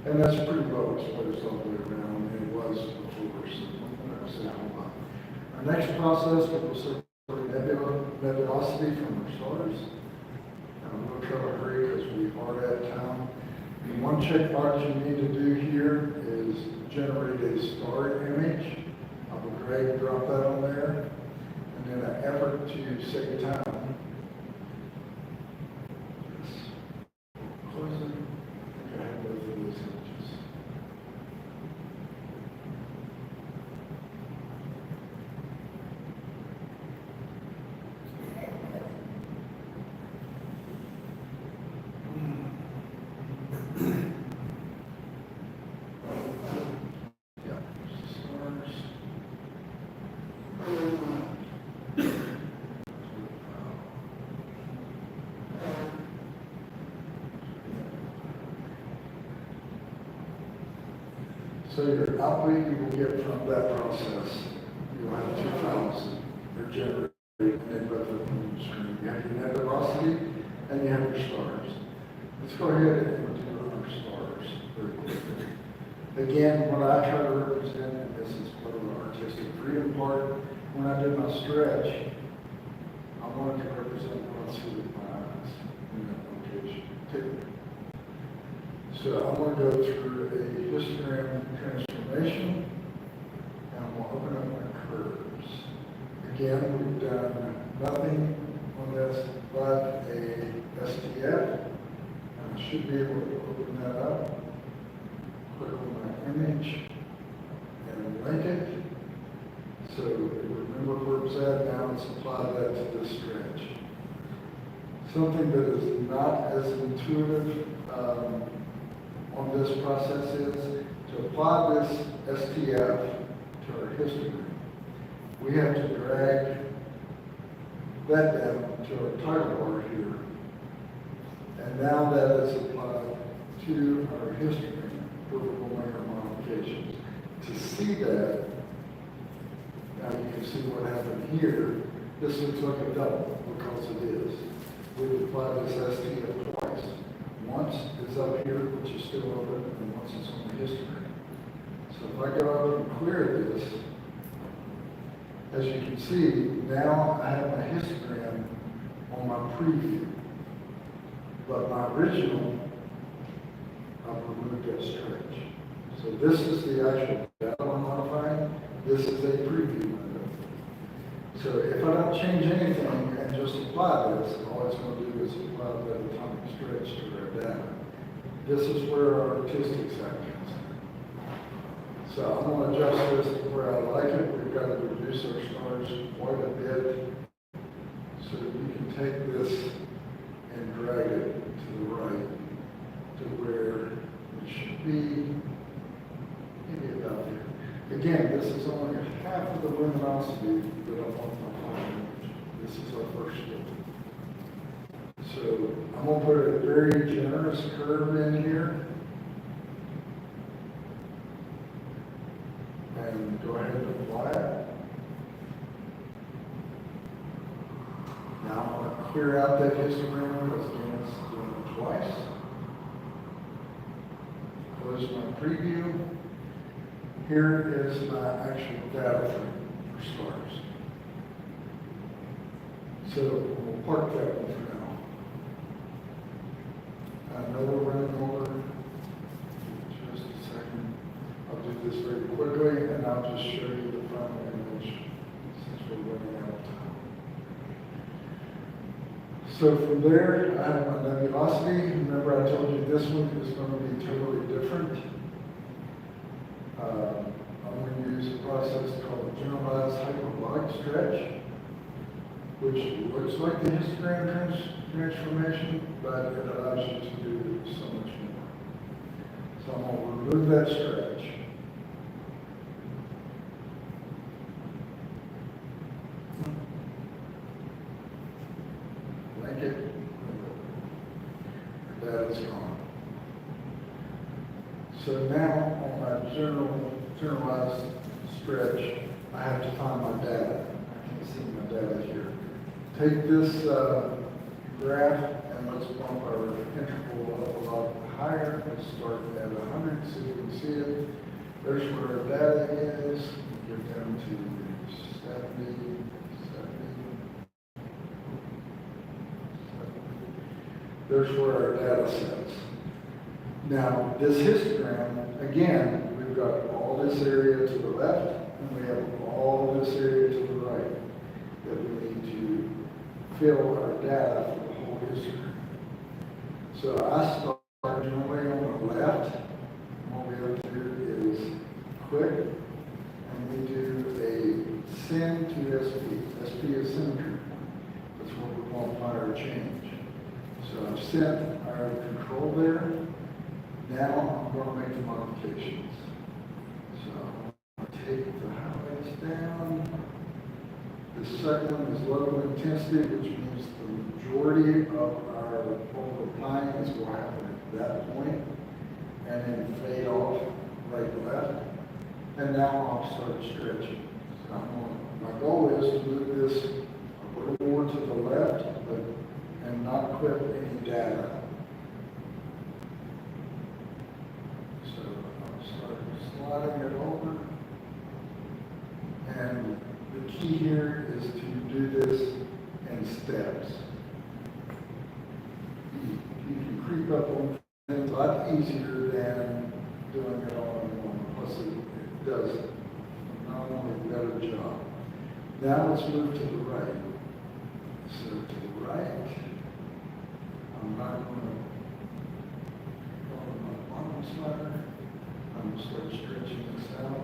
And that's pretty well exposed all the way around, and it was before, so that's a whole lot. Our next process, we'll separate nebulosity from our stars. We'll try to hurry because we are at time. And one checkbox you need to do here is generate a star image. I will drag and drop that on there. And then an effort to save time. Close it. Okay, I have both of those images. So your output you will get from that process, you'll have two files that are generated and both of them on the screen. You have your nebulosity and you have your stars. Let's go ahead and do our our stars very quickly. Again, what I try to represent, and this is part of the artistic freedom part, when I did my stretch, I wanted to represent what I see with my eyes in that location, too. So I'm going to go through a histogram transformation, and I'm going to open up my curves. Again, we've done nothing on this but a STF. And I should be able to open that up, click on my image, and link it. So remember where it's at now, let's apply that to this stretch. Something that is not as intuitive on this process is to apply this STF to our histogram. We have to drag that down to our title bar here. And now that is applied to our histogram, vertical layer modifications. To see that, now you can see what happened here. This looks like a double because it is. We've applied this STF twice. Once it's up here, which is still open, and once it's on the histogram. So if I go up and clear this, as you can see, now I have my histogram on my preview. But my original, I've removed that stretch. So this is the actual data I'm modifying. This is a preview window. So if I don't change anything and just apply this, all it's going to do is apply that atomic stretch to our data. This is where our artistic side comes in. So I'm going to adjust this to where I like it. We've got to reduce our stars quite a bit so that we can take this and drag it to the right to where it should be, maybe about there. Again, this is only half of the luminosity that I want my final image. This is our first step. So I'm going to put a very generous curve in here. And go ahead and apply it. Now I'm going to clear out that histogram because again it's doing it twice. Close my preview. Here is my actual data frame for stars. So we'll park that one for now. I know we're running over. Just a second. I'll do this very quickly and I'll just show you the final image since we're running out of time. So from there, I have my nebulosity. Remember I told you this one is going to be totally different. I'm going to use a process called generalized hyperbolic stretch, which looks like the histogram transformation, but it allows you to do so much more. So I'm going to remove that stretch. Link it. That is gone. So now on my generalized stretch, I have to find my data. I can't see my data here. Take this graph and let's bump our interval up a lot higher. Let's start at 100 so you can see it. There's where our data is. Get down to 70. There's where our data sets. Now, this histogram, again, we've got all this area to the left, and we have all this area to the right that we need to fill our data for the whole histogram. So I start generally on the left. What we have to do is click, and we do a send to SP. SP is symmetry. That's what we want to apply our change. So I've set our control there. Now I'm going to make the modifications. So I'm going to take the highlights down. The second one is low intensity, which means the majority of our what we're applying is will happen at that point, and then fade off right to left. And now I'll start stretching. So my goal is to move this a little more to the left, and not clip any data. Start sliding it over. And the key here is to do this in steps. You can creep up on things a lot easier than doing it all in one. Plus it does not only a better job. Now let's move to the right. So to the right, I'm not going to go on my bottom slider. I'm going to start stretching this out.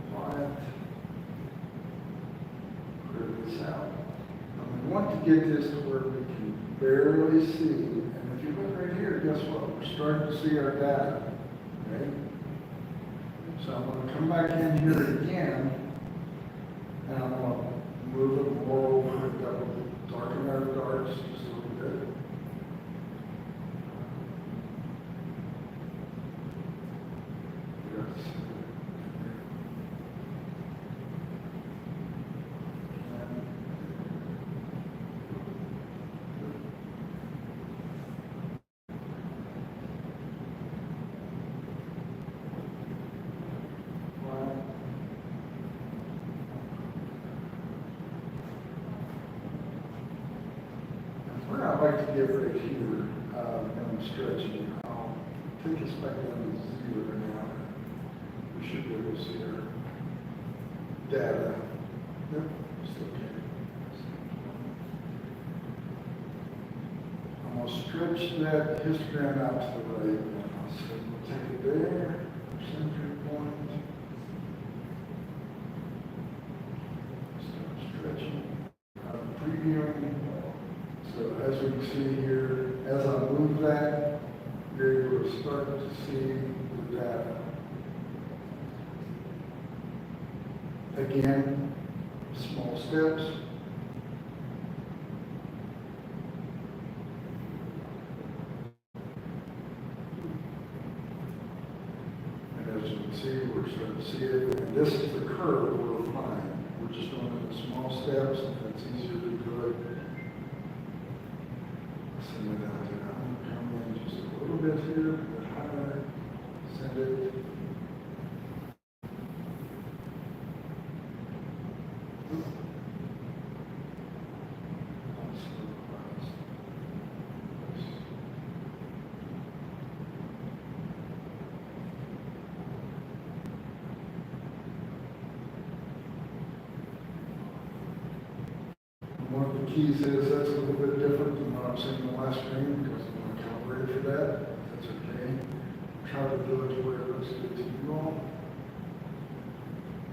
Apply it. Curve this out. And we want to get this to where we can barely see. And if you look right here, guess what? We're starting to see our data. Okay? So I'm going to come back in here again, and I'm going to move it more over, darken our darks just a little bit. Yes. Where I like to get right here, when I'm stretching, I'll take this back down to 0 now. We should be able to see our data. Yep, still okay. I'm going to stretch that histogram out to the right now. So we'll take it there, center point. Start stretching, previewing. So as we can see here, as I move that, you're able to start to see the data. Again, small steps. And as you can see, we're starting to see it. And this is the curve we're applying. We're just doing it in small steps. It's easier to do it. Send it out there. I'm going to come in just a little bit here, a bit higher, send it. One of the keys is that's a little bit different than what I'm seeing in the last screen because I'm not calibrated for that. That's okay. Try to do it to where it looks good to you all.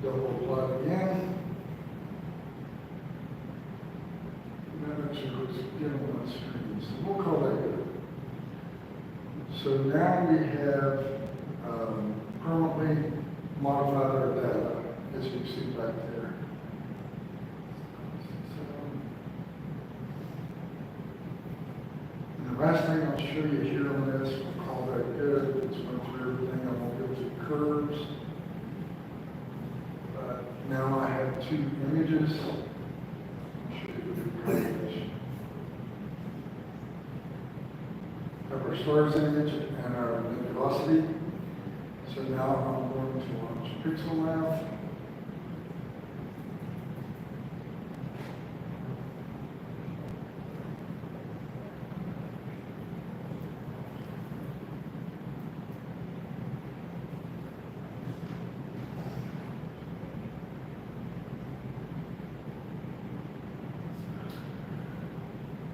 Double apply again. And that actually looks good on the screen. So we'll call that good. So now we have permanently modified our data, as you can see back there. The last thing I'll show you here on this, we'll call that good. It's went through everything. I won't go through curves. But now I have 2 images. I'll show you the combination. Have our stars image and our nebulosity. So now I'm going to launch Pixel Math.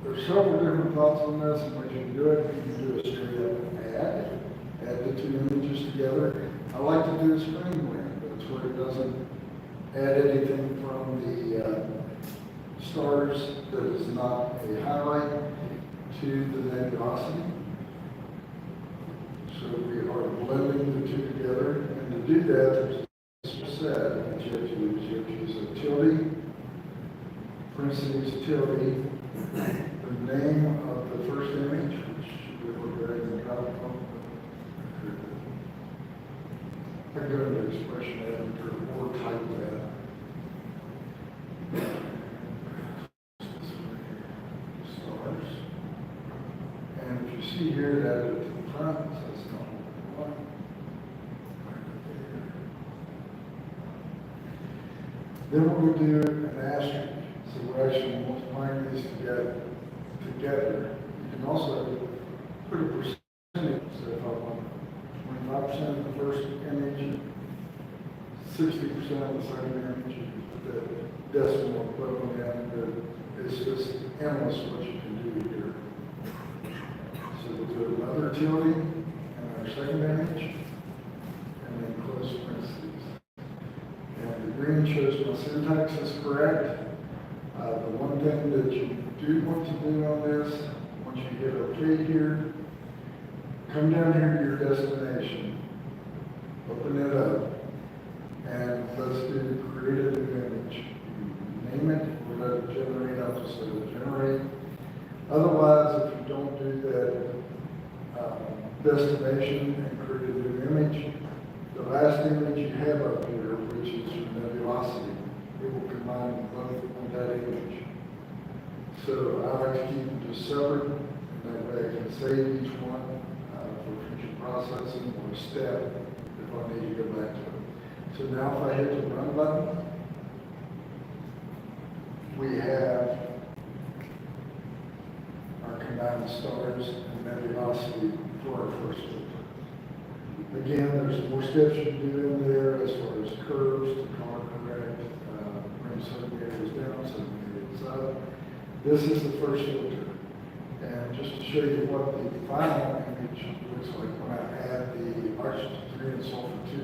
There's several different thoughts on this and what you can do it. You can do a straight up add the 2 images together. I like to do a screen blend, but it's where it doesn't add anything from the stars that is not a highlight to the nebulosity. So we are blending the 2 together, and to do that, there's a set that you have to use. You have to use a tilde, parentheses tilde, the name of the first image, which should be able to drag and drop from. I go to the expression editor or type that. Stars. And if you see here that at the front, it says no 1. Then we're gonna do an asterisk, so we're actually multiplying these together. You can also put a percentage, so if I want 25% of the first image, 60% of the second image, you put that decimal equivalent in, but it's just endless what you can do here. So we'll do another utility in our second image, and then close parentheses. And the green shows my syntax is correct. The one thing that you do want to do on this, once you hit OK here, come down here to your destination, open it up, and let's do create a new image. Name it, we'll let it generate up, so it'll generate. Otherwise, if you don't do that destination and create a new image, the last image you have up here, which is your nebulosity, it will combine both on that image. So I like to keep them just separate, and that way I can save each one for future processing or step if I need to go back to it. So now if I hit the run button, we have our combined stars and nebulosity for our first filter. Again, there's more steps you can do in there as far as curves to color correct, bring certain areas down, certain areas up. This is the first filter. And just to show you what the final image looks like when I add the oxygen 3 and sulfur 2,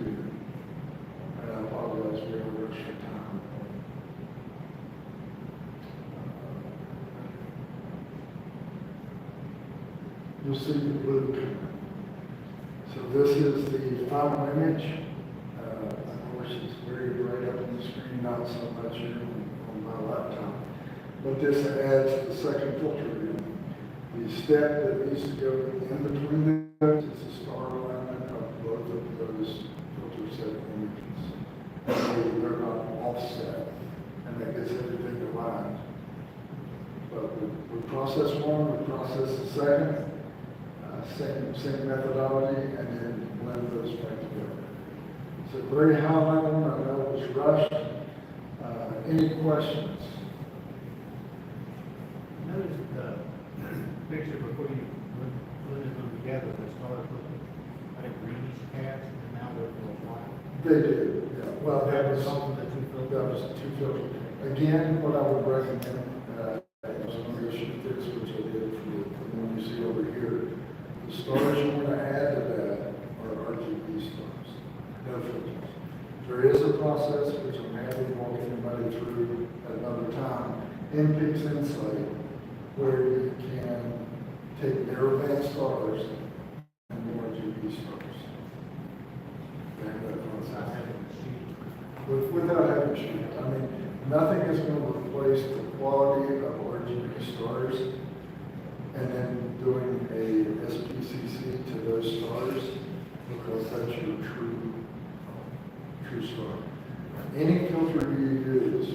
and I apologize, we have a extra time. You'll see the blue coming. So this is the final image. Of course, it's very bright up on the screen, not so much here on my laptop. But this adds the second filter in. The step that needs to go in between those is the star alignment of both of those filter set images. And they're not offset, and that gets everything aligned. But we process one, we process the second. Same methodology, and then blend those back together. So very high level, I know it was rushed. Any questions? Notice the picture before you blended them together, the stars looked like a greenish cast, and now they're more white. They did, yeah. Well, that was also the two filters. That was two filters. Again, what I would recommend, is when you shoot this, which I did for the one you see over here. The stars you want to add to that are RGB stars, no filters. There is a process which I'm happy to walk anybody through at another time in Pix Insight, where you can take narrowband stars and more RGB stars. And that process. Without having to shoot. I mean, nothing is going to replace the quality of RGB stars. And then doing a SPCC to those stars, because that's your true star. Any filter you use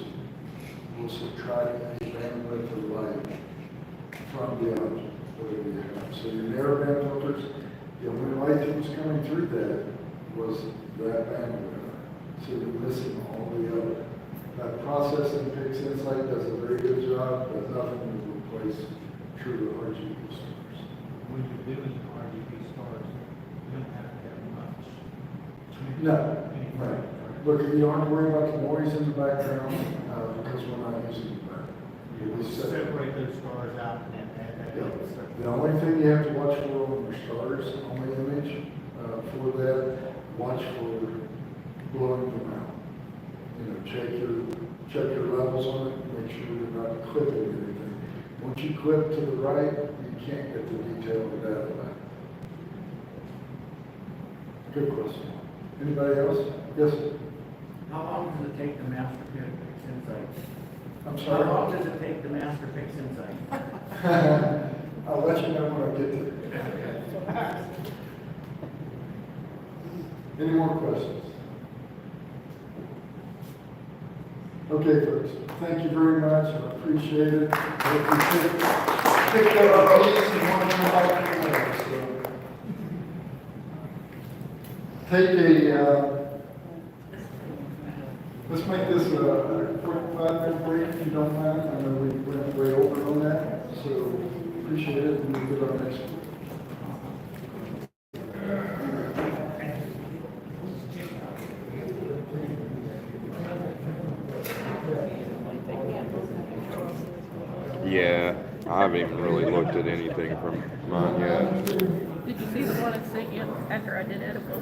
will subtract any bandwidth of light from the object, whatever you have. So your narrowband filters, the only light that was coming through that was that bandwidth. So you're missing all the other. That process in Pix Insight does a very good job, but nothing will replace true RGB stars. When you're doing RGB stars, you don't have to have much. No, right. Look, you don't have to worry about the noise in the background, because we're not using that. You separate those stars out and then add that. Yeah. The only thing you have to watch for on your stars on the image, for that, watch for blowing them out. You know, check your levels on it, make sure you're not clipping anything. Once you clip to the right, you can't get the detail of that back. Good question. Anybody else? Yes? How long does it take the master Pix Insight? I'm How sorry? long does it take the master Pix Insight? I'll let you know when I get there. Any more questions? Okay, folks, thank you very much, I appreciate it. I hope you picked up our piece and want to come back to more, so. Take a Let's make this a quick 5-minute break if you don't mind. I know we went way over on that, so appreciate it. We'll get our next. Yeah, I haven't even really looked at anything from mine yet. Did you see the one I sent you after I did edible?